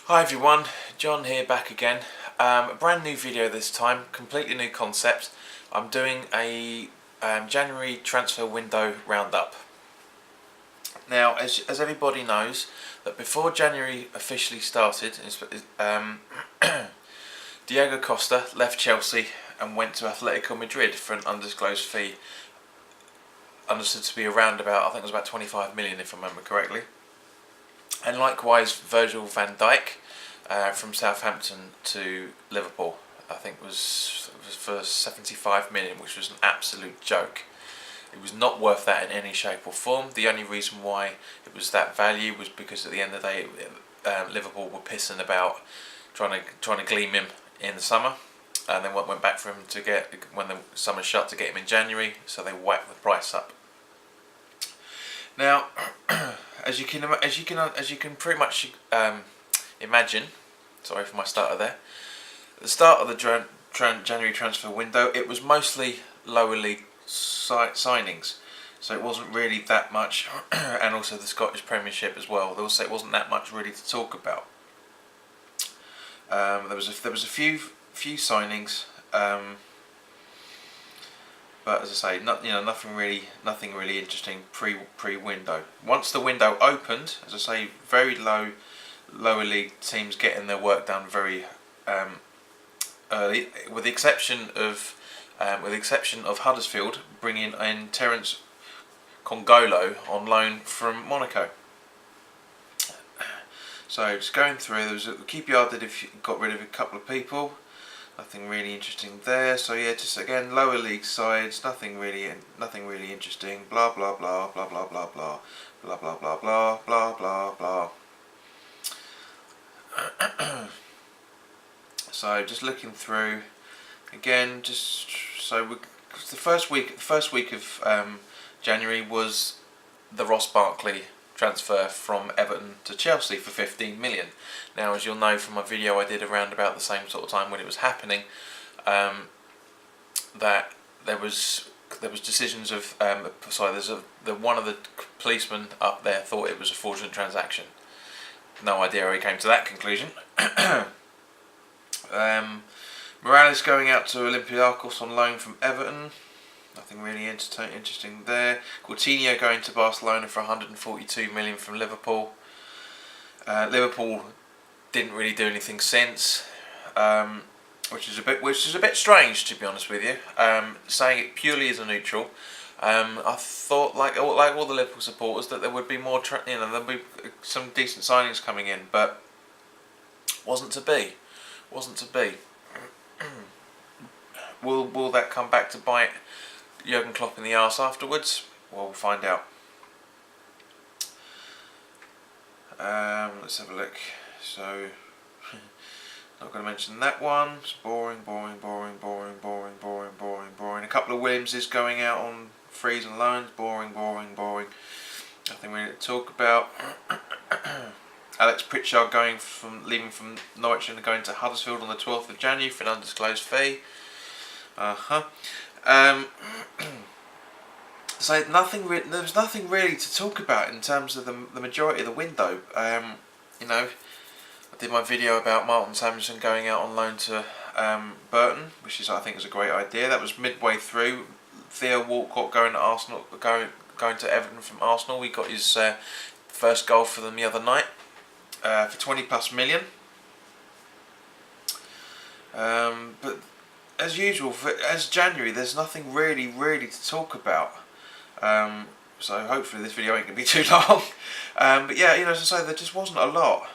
Hi everyone, John here back again. A brand new video this time, completely new concept. I'm doing a January transfer window roundup. Now, as everybody knows, that before January officially started, Diego Costa left Chelsea and went to Atletico Madrid for an undisclosed fee, understood to be around about, I think it was about 25 million if I remember correctly. And likewise, Virgil van Dijk from Southampton to Liverpool, I think was for 75 million, which was an absolute joke. It was not worth that in any shape or form. The only reason why it was that value was because at the end of the day, Liverpool were pissing about trying to glean him in the summer, and then went back for him to get when the summer shut to get him in January, so they whacked the price up. Now, as you can pretty much imagine, sorry for my stutter there. At the start of the January transfer window, it was mostly lower league signings, so it wasn't really that much, and also the Scottish Premiership as well. Also, it wasn't that much really to talk about. There was a few signings. But as I say, nothing really interesting pre-window. Once the window opened, as I say, very lower league teams getting their work done very early, with the exception of Huddersfield bringing in Terence Congolo on loan from Monaco. So just going through, there was QPR got rid of a couple of people. Nothing really interesting there. So yeah, just again lower league sides. Nothing really interesting. Blah blah blah blah blah blah blah blah blah blah blah blah blah blah. So just looking through again. The first week of January was the Ross Barkley transfer from Everton to Chelsea for 15 million. Now, as you'll know from my video I did around about the same sort of time when it was happening, that there was decisions of one of the policemen up there thought it was a fraudulent transaction. No idea how he came to that conclusion. Morales going out to Olympiacos on loan from Everton. Nothing really interesting there. Coutinho going to Barcelona for 142 million from Liverpool. Liverpool didn't really do anything since, which is a bit strange, to be honest with you. Saying it purely as a neutral, I thought like all the Liverpool supporters that there would be more, there'd be some decent signings coming in, but wasn't to be. Will that come back to bite Jurgen Klopp in the arse afterwards? Well, we'll find out. Let's have a look. So, not going to mention that one. It's boring. A couple of Williamses going out on frees and loans. Boring. Nothing really to talk about. Alex Pritchard leaving from Norwich and going to Huddersfield on the 12th of January for an undisclosed fee. So there was nothing really to talk about in terms of the majority of the window. I did my video about Martin Samuelsson going out on loan to Burton, which I think is a great idea. That was midway through. Theo Walcott going to Arsenal, going to Everton from Arsenal. We got his first goal for them the other night for 20+ million. But as usual, as January, there's nothing really to talk about. So hopefully this video ain't going to be too long. But yeah, as I say, there just wasn't a lot.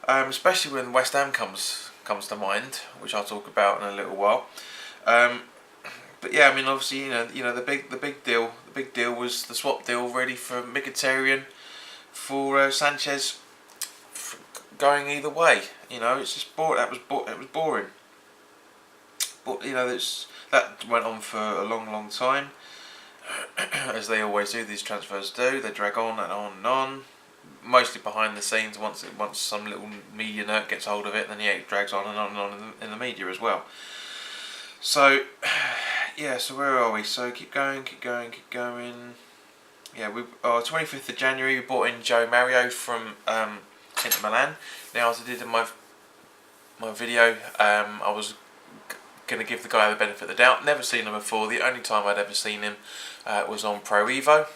Especially when West Ham comes to mind, which I'll talk about in a little while. But yeah, I mean, obviously, the big deal was the swap deal ready for Mkhitaryan for Sanchez, going either way. It's just boring. It was boring. But that went on for a long time, as they always do. These transfers do. They drag on and on and on. Mostly behind the scenes. Once some little media nerd gets hold of it, then it drags on and on in the media as well. So yeah. So where are we? So keep going. Yeah, 25th of January we bought in Joe Mario from Inter Milan. Now, as I did in my video, I was going to give the guy the benefit of the doubt. Never seen him before. The only time I'd ever seen him was on Pro Evo.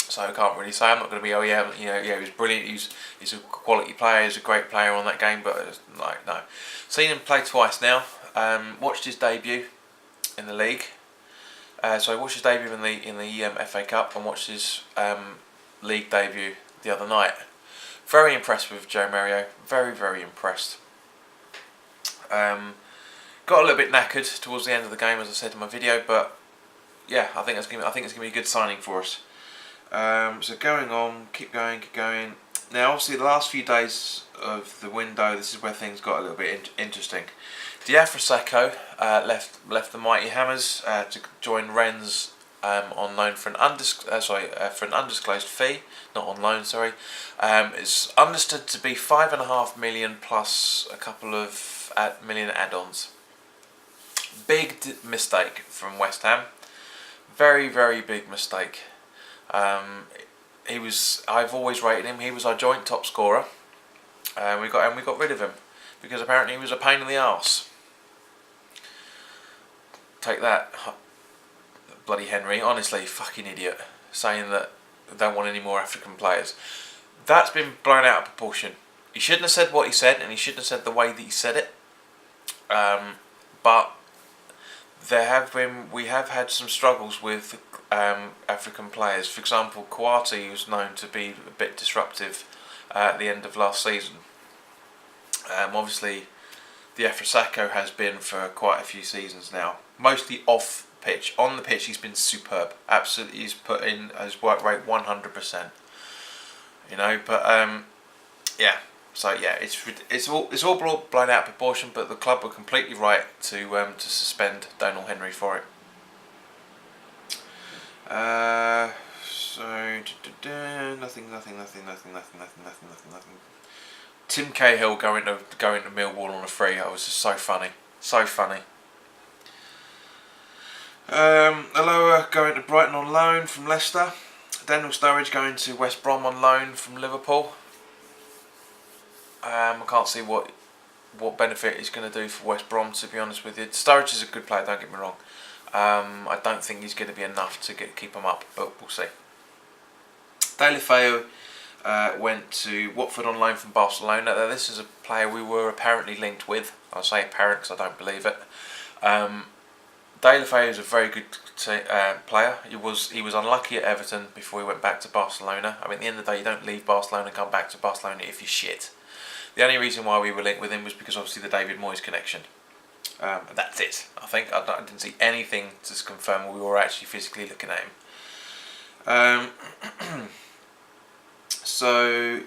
So I can't really say. I'm not going to be, oh yeah, he was brilliant. He's a quality player. He's a great player on that game. But it's like, no. Seen him play twice now. Watched his debut in the league. So I watched his debut in the FA Cup and watched his league debut the other night. Very impressed with Joe Mario. Very, very impressed. Got a little bit knackered towards the end of the game, as I said in my video, but yeah, I think it's gonna be a good signing for us. So going on, keep going. Now, obviously, the last few days of the window, this is where things got a little bit interesting. Diafra Sakho left the Mighty Hammers to join Rennes on loan for an undisclosed fee, not on loan, sorry. It's understood to be $5.5 million plus a couple of million add-ons. Big mistake from West Ham. Very, very big mistake. I've always rated him. He was our joint top scorer. We got rid of him because apparently he was a pain in the arse. Take that, bloody Henry. Honestly, fucking idiot. Saying that they don't want any more African players. That's been blown out of proportion. He shouldn't have said what he said, and he shouldn't have said the way that he said it. But we have had some struggles with African players. For example, Kouati was known to be a bit disruptive at the end of last season. Obviously, Diafra Sakho has been for quite a few seasons now. Mostly off pitch. On the pitch, he's been superb. Absolutely, he's put in his work rate 100%. But yeah. So yeah, it's all blown out of proportion. But the club were completely right to suspend Donal Henry for it. Nothing. Tim Cahill going to Millwall on a free. That was just so funny. Aloha going to Brighton on loan from Leicester. Daniel Sturridge going to West Brom on loan from Liverpool. I can't see what benefit he's going to do for West Brom, to be honest with you. Sturridge is a good player, don't get me wrong. I don't think he's going to be enough to keep him up, but we'll see. Deulofeu went to Watford on loan from Barcelona. This is a player we were apparently linked with. I'll say apparent because I don't believe it. Deulofeu is a very good player. He was unlucky at Everton before he went back to Barcelona. I mean, at the end of the day, you don't leave Barcelona and come back to Barcelona if you're shit. The only reason why we were linked with him was because obviously the David Moyes connection. That's it. I think I didn't see anything to confirm we were actually physically looking at him. So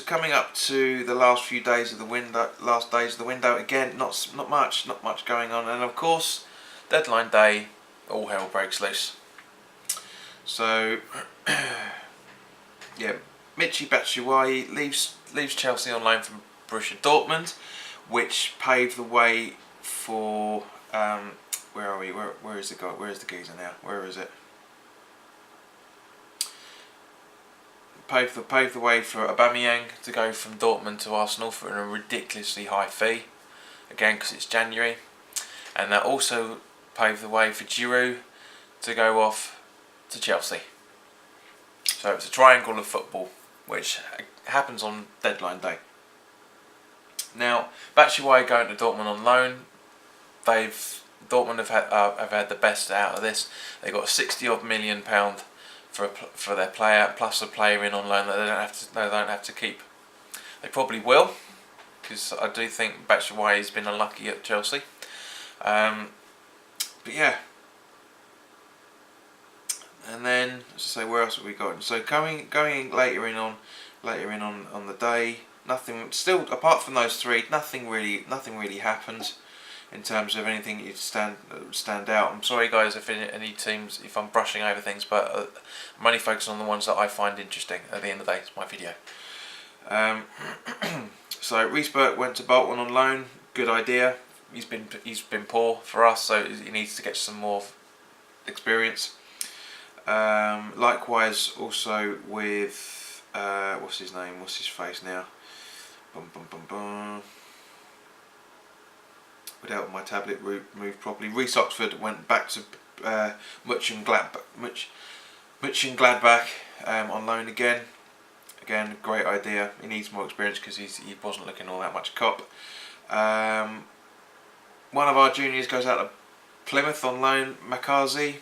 coming up to the last few days of the window, again, not much going on, and of course, deadline day, all hell breaks loose. So yeah, Michy Batshuayi leaves Chelsea on loan from Borussia Dortmund, which paved the way for where are we? Where is the guy? Where is the geezer now? Where is it? Paved the way for Aubameyang to go from Dortmund to Arsenal for a ridiculously high fee, again because it's January, and that also paved the way for Giroud to go off to Chelsea. So it's a triangle of football, which happens on deadline day. Now, Batshuayi going to Dortmund on loan. Dortmund have had the best out of this. They got £60 million for their player, plus a player in on loan that they don't have to keep. They probably will, because I do think Batshuayi has been unlucky at Chelsea. But yeah. And then, as I say, where else have we got? So going later in on the day, nothing. Still, apart from those three, nothing really happens in terms of anything you'd stand out. I'm sorry, guys, if I'm brushing over things, but I'm only focusing on the ones that I find interesting. At the end of the day, it's my video. So Reece Burke went to Bolton on loan. Good idea. He's been poor for us, so he needs to get some more experience. Likewise, also with what's his name? What's his face now? Bum bum bum bum. Without my tablet moved properly, Reece Oxford went back to Mönchengladbach on loan again. Again, great idea. He needs more experience because he wasn't looking all that much cop. One of our juniors goes out to Plymouth on loan, McCarthy.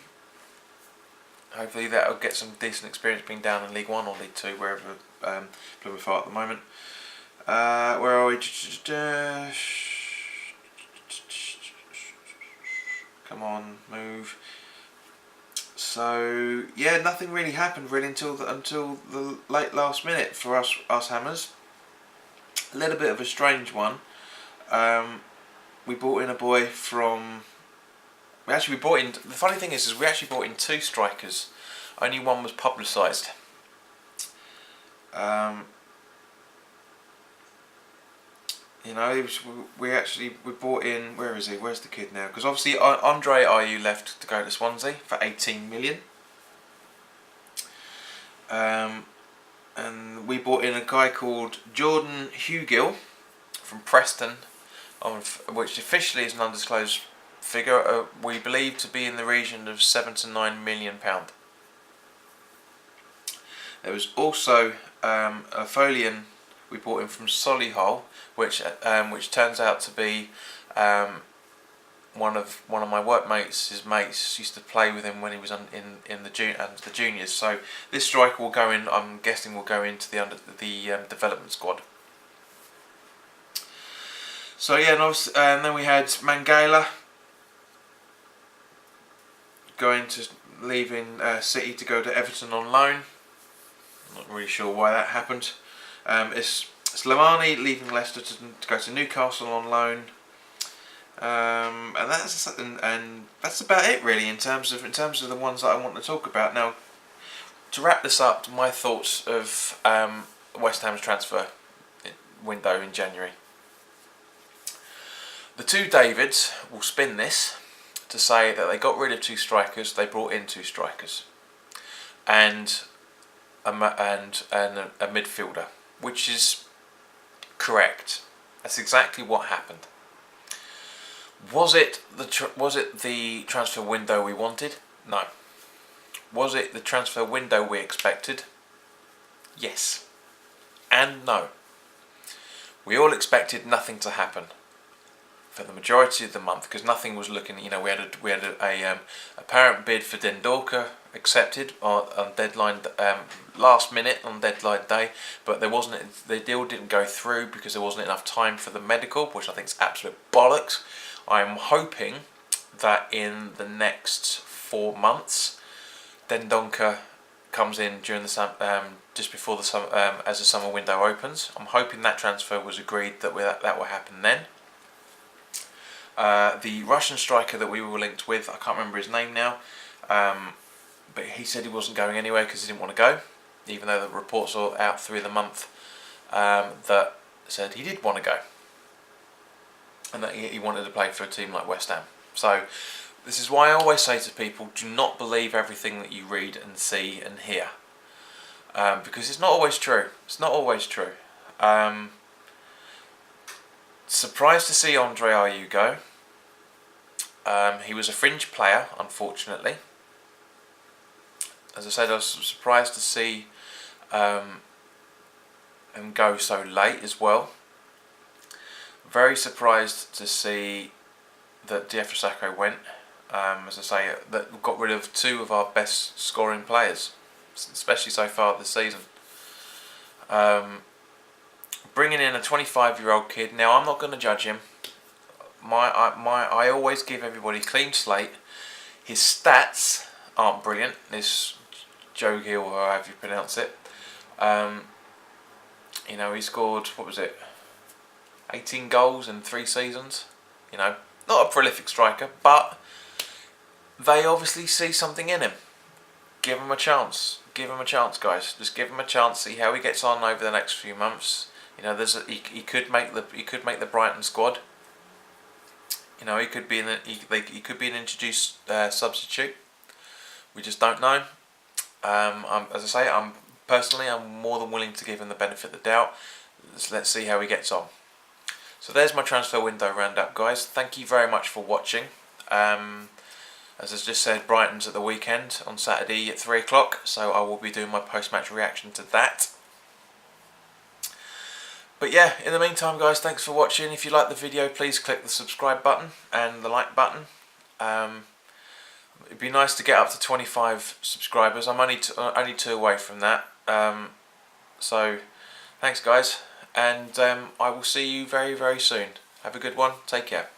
Hopefully that'll get some decent experience being down in League 1 or League 2, wherever Plymouth are at the moment. Where are we? Come on, move. So yeah, nothing really happened really until the late last minute for us Hammers. A little bit of a strange one. We brought in a boy from. We brought in. The funny thing is we actually brought in 2 strikers. Only one was publicised. You know, we brought in. Where is he? Where's the kid now? Because obviously Andre Ayew left to go to Swansea for 18 million. And we brought in a guy called Jordan Hugill from Preston, which officially is an undisclosed figure. We believe to be in the region of £7 to £9 million. There was also a Folian we bought in from Solihull, which turns out to be one of my workmates. His mates used to play with him when he was in the juniors. So this striker will go in. I'm guessing will go into the development squad. So yeah, and then we had Mangala leaving City to go to Everton on loan. Not really sure why that happened. It's Slimani leaving Leicester to go to Newcastle on loan, and that's about it really in terms of the ones that I want to talk about. Now, to wrap this up, my thoughts of West Ham's transfer window in January. The 2 Davids will spin this to say that they got rid of 2 strikers, they brought in 2 strikers, and a midfielder, which is correct. That's exactly what happened. Was it the transfer window we wanted? No. Was it the transfer window we expected? Yes. And no. We all expected nothing to happen for the majority of the month because nothing was looking. You know, we had a apparent bid for Dendorka accepted on deadline last minute on deadline day, but the deal didn't go through because there wasn't enough time for the medical, which I think is absolute bollocks. I'm hoping that in the next 4 months, Dendonka comes in during the just before the summer, as the summer window opens. I'm hoping that transfer was agreed that will happen then. The Russian striker that we were linked with, I can't remember his name now, but he said he wasn't going anywhere because he didn't want to go, even though the reports are out through the month that said he did want to go and that he wanted to play for a team like West Ham. So this is why I always say to people, do not believe everything that you read and see and hear, because it's not always true. It's not always true. Surprised to see Andre Ayew go. He was a fringe player, unfortunately. As I said, I was surprised to see him go so late as well. Very surprised to see that Diafra went. As I say, that got rid of 2 of our best scoring players, especially so far this season. Bringing in a 25-year-old kid. Now, I'm not going to judge him. I always give everybody clean slate. His stats aren't brilliant. This Joe Gill, or however you pronounce it. You know, he scored, 18 goals in 3 seasons. You know, not a prolific striker, but they obviously see something in him. Give him a chance. Give him a chance, guys. Just give him a chance. See how he gets on over the next few months. You know, he could make the Brighton squad. You know, he could be an introduced substitute. We just don't know. As I say, I'm personally, I'm more than willing to give him the benefit of the doubt. Let's see how he gets on. So there's my transfer window roundup, guys. Thank you very much for watching. As I just said, Brighton's at the weekend on Saturday at 3 o'clock, so I will be doing my post-match reaction to that. But yeah, in the meantime, guys, thanks for watching. If you like the video, please click the subscribe button and the like button. It'd be nice to get up to 25 subscribers. I'm only 2 away from that. So thanks, guys, and I will see you very, very soon. Have a good one. Take care.